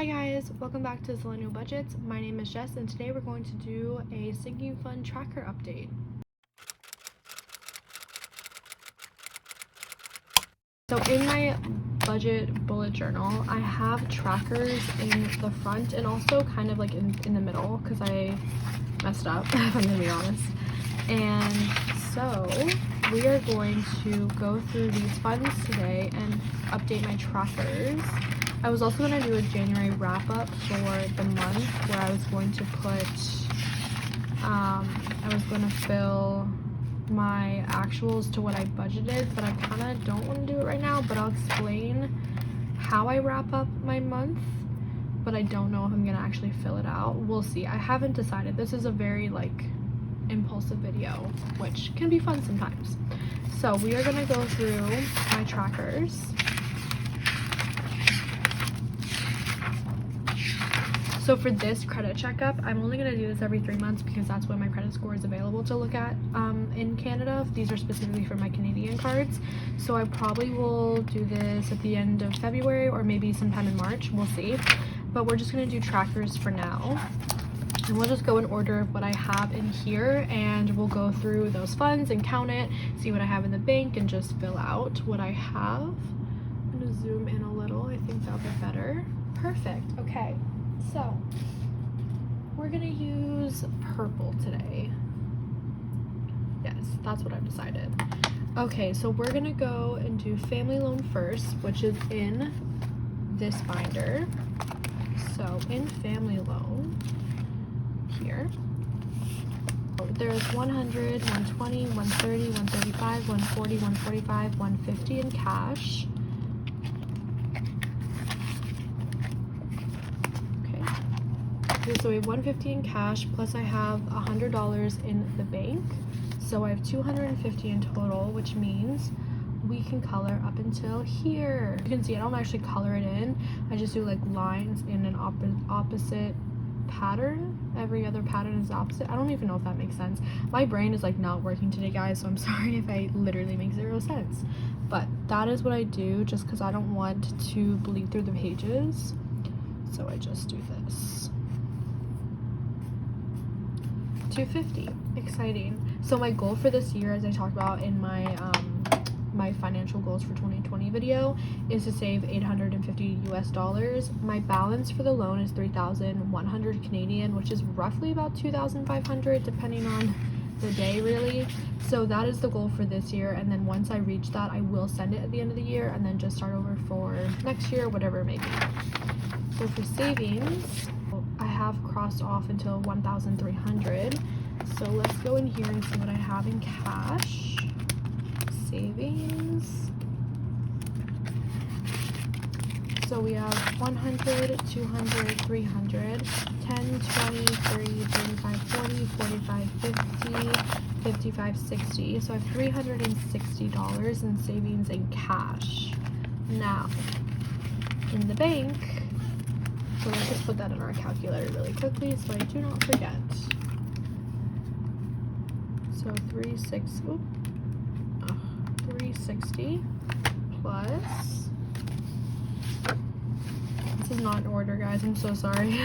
Hi guys, welcome back to Zillennial Budgets. My name is Jess and today we're going to do a Sinking Fund tracker update. So in my budget bullet journal, I have trackers in the front and also kind of like in the middle because I messed up, if I'm gonna be honest. And so we are going to go through these funds today and update my trackers. I was also going to do a January wrap up for the month where I was going to put, I was going to fill my actuals to what I budgeted, but I kind of don't want to do it right now, but I'll explain how I wrap up my month, but I don't know if I'm going to actually fill it out. We'll see. I haven't decided. This is a very impulsive video, which can be fun sometimes. So we are going to go through my trackers. So for this credit checkup, I'm only going to do this every 3 months because that's when my credit score is available to look at in Canada. These are specifically for my Canadian cards. So I probably will do this at the end of February or maybe sometime in March. We'll see. But we're just going to do trackers for now. And we'll just go in order of what I have in here and we'll go through those funds and count it, see what I have in the bank, and just fill out what I have. I'm going to zoom in a little. I think that'll be better. Perfect. Okay. So, we're gonna use purple today. Yes, that's what I've decided. Okay, so we're gonna go and do family loan first, which is in this binder. So, in family loan, here, there's 100, 120, 130, 135, 140, 145, 150 in cash. So we have 150 in cash, plus I have $100 in the bank. So I have 250 in total, which means we can color up until here. You can see I don't actually color it in. I just do lines in an opposite pattern. Every other pattern is opposite. I don't even know if that makes sense. My brain is not working today, guys, so I'm sorry if I literally make 0 sense. But that is what I do just because I don't want to bleed through the pages. So I just do this. 250. Exciting. So my goal for this year, as I talked about in my my financial goals for 2020 video, is to save $850 US. My balance for the loan is 3,100 Canadian, which is roughly about 2,500 depending on the day, really. So that is the goal for this year, and then once I reach that, I will send it at the end of the year and then just start over for next year, whatever it may be. So for savings, I have crossed off until 1,300. So let's go in here and see what I have in cash. Savings. So we have 100, 200, 300, 10, 20, 30, 35, 40, 45, 50, 55, 60. So I have $360 in savings in cash. Now, in the bank, so let's just put that in our calculator really quickly so I do not forget. So 360 plus, this is not in order, guys, I'm so sorry.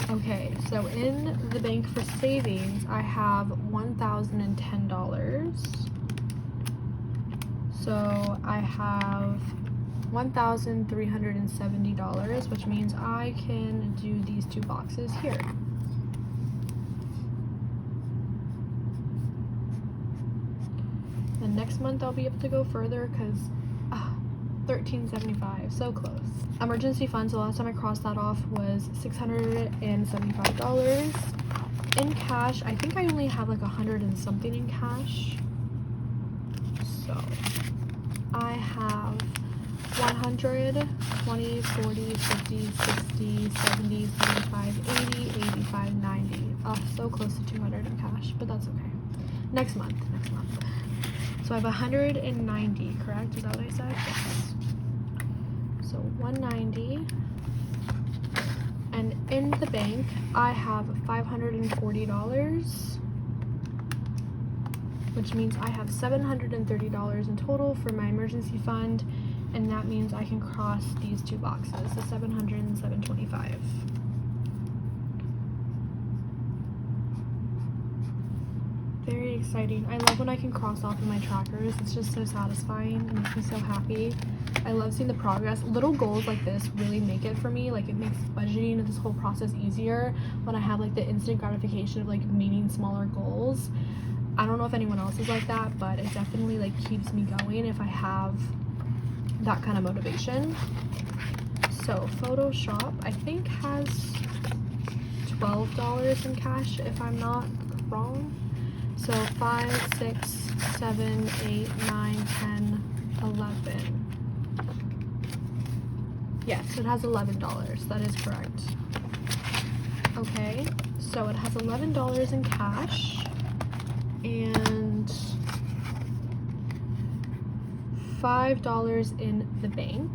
Okay, so in the bank for savings, I have $1,010. So I have $1,370, which means I can do these 2 boxes here. And next month I'll be able to go further because $1,375, so close. Emergency funds, the last time I crossed that off was $675. In cash, I think I only have 100 and something in cash. So I have 100, 20, 40, 50, 60, 70, 75, 80, 85, 90. Oh, so close to 200 in cash, but that's okay. Next month. So I have 190, correct? Is that what I said? Yes. So 190. And in the bank, I have $540, which means I have $730 in total for my emergency fund. and that means I can cross these two boxes, the 700 and 725. Very exciting. I love when I can cross off of my trackers. It's just so satisfying. It makes me so happy. I love seeing the progress. Little goals like this really make it for me. Like, it makes budgeting and this whole process easier when I have like the instant gratification of like meeting smaller goals. I don't know if anyone else is like that, but it definitely like keeps me going if I have that kind of motivation. So Photoshop, I think, has $12 in cash if I'm not wrong. So 5, 6, 7, 8, 9, 10, 11. Yes, it has $11. That is correct. Okay, so it has $11 in cash and $5 in the bank.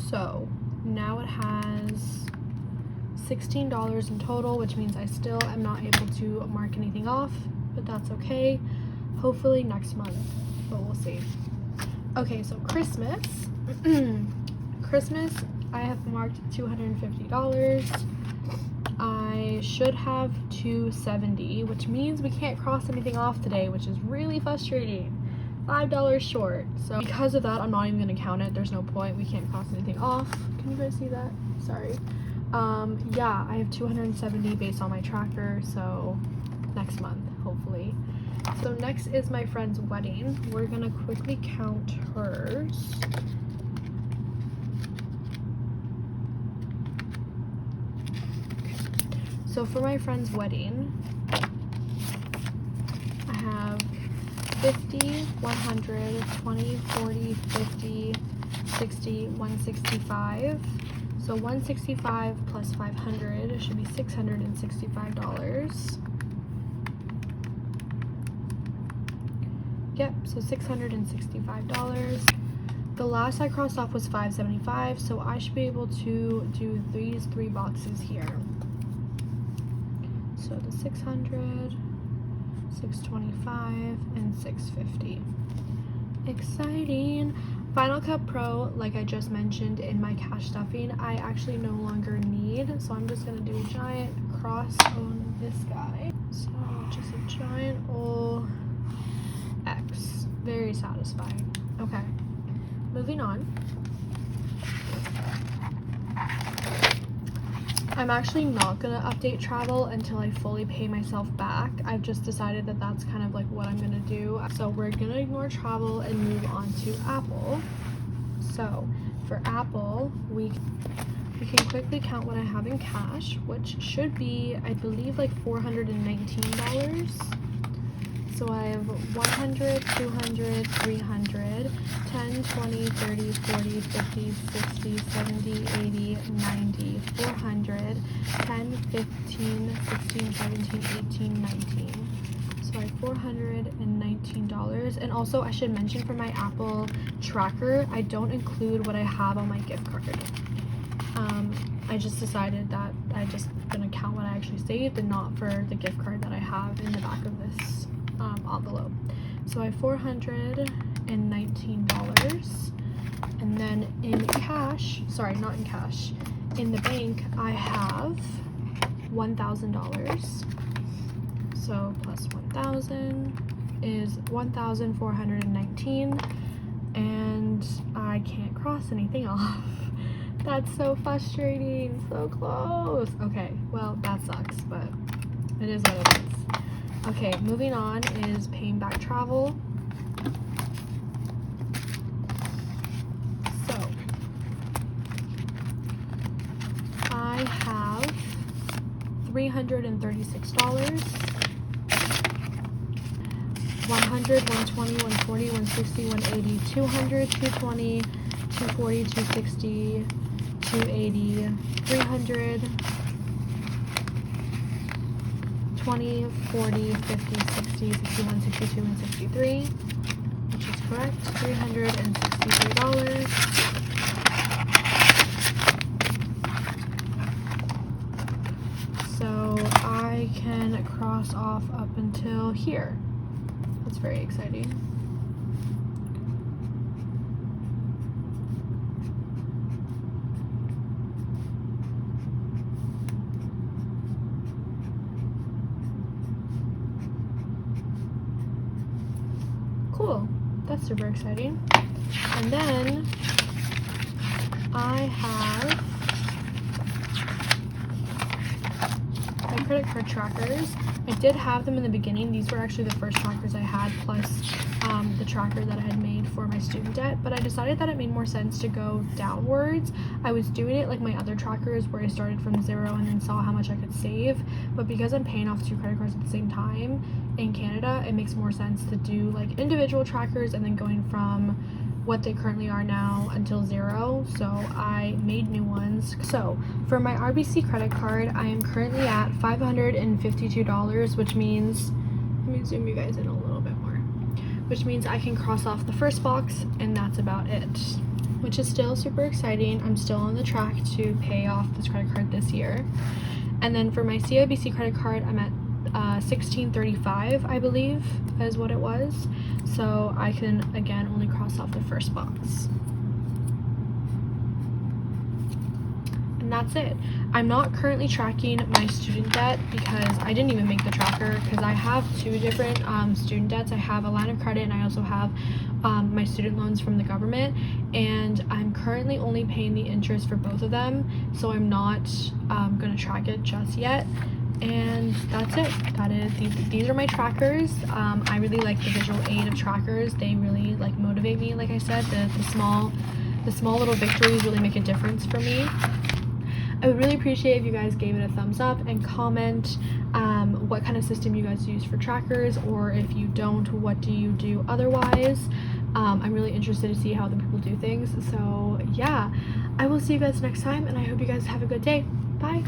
So now it has $16 in total, which means I still am not able to mark anything off, but that's okay. Hopefully next month, but we'll see. Okay, so Christmas. Christmas, I have marked $250. I should have $270, which means we can't cross anything off today, which is really frustrating. $5 short. So because of that, I'm not even gonna count it. There's no point. We can't cross anything off. Can you guys see that? Sorry. Yeah, I have 270 based on my tracker, so next month, hopefully. So next is my friend's wedding. We're gonna quickly count hers. So for my friend's wedding, I have 50, 100, 20, 40, 50, 60, 165. So 165 plus 500 should be $665. Yep, so $665. The last I crossed off was $575, so I should be able to do these 3 boxes here. So the 600, 625, and 650. Exciting! Final Cut Pro, like I just mentioned in my cash stuffing, I actually no longer need, so I'm just gonna do a giant cross on this guy. So just a giant old X. Very satisfying. Okay, moving on. I'm actually not gonna update travel until I fully pay myself back. I've just decided that that's kind of like what I'm gonna do. So we're gonna ignore travel and move on to Apple. So for Apple, we can quickly count what I have in cash, which should be, I believe, like $419. So I have 100, 200, 300, 10, 20, 30, 40, 50, 60, 70, 80, 90, 400, 10, 15, 16, 17, 18, 19. So I have $419. And also I should mention for my Apple tracker, I don't include what I have on my gift card. I just decided that I just gonna count what I actually saved and not for the gift card that I have in the back of this envelope. So I have $419, and then in cash, sorry, not in cash, in the bank I have $1,000. So plus 1,000 is 1,419, and I can't cross anything off. That's so frustrating, so close. Okay, well, that sucks, but it is what it is. Okay, moving on is paying back travel. So I have $336. 100, 120, 140, 160, 180, 200, 220, 240, 260, 280, 300, 20, 40, 50, 60, 61, 62, and 63, which is correct. $363. So I can cross off up until here. That's very exciting. that's super exciting. And then I have my credit card trackers. I did have them in the beginning. These were actually the first trackers I had, plus the tracker that I had made for my student debt, but I decided that it made more sense to go downwards. I was doing it like my other trackers where I started from 0 and then saw how much I could save, but because I'm paying off 2 credit cards at the same time in Canada, it makes more sense to do like individual trackers and then going from what they currently are now until 0. So I made new ones. So for my RBC credit card, I am currently at $552, which means, let me zoom you guys in a little bit more, which means I can cross off the first box and that's about it, which is still super exciting. I'm still on the track to pay off this credit card this year. And then for my CIBC credit card, I'm at $1635, I believe is what it was. So I can again only cross off the first box. And that's it. I'm not currently tracking my student debt because I didn't even make the tracker, because I have 2 different student debts. I have a line of credit and I also have my student loans from the government, and I'm currently only paying the interest for both of them, so I'm not going to track it just yet. And that's it. That is, these are my trackers. I really like the visual aid of trackers. They really like motivate me. Like I said, the small little victories really make a difference for me. I would really appreciate if you guys gave it a thumbs up and comment what kind of system you guys use for trackers, or if you don't, what do you do otherwise. I'm really interested to see how other people do things. So yeah, I will see you guys next time, and I hope you guys have a good day. Bye.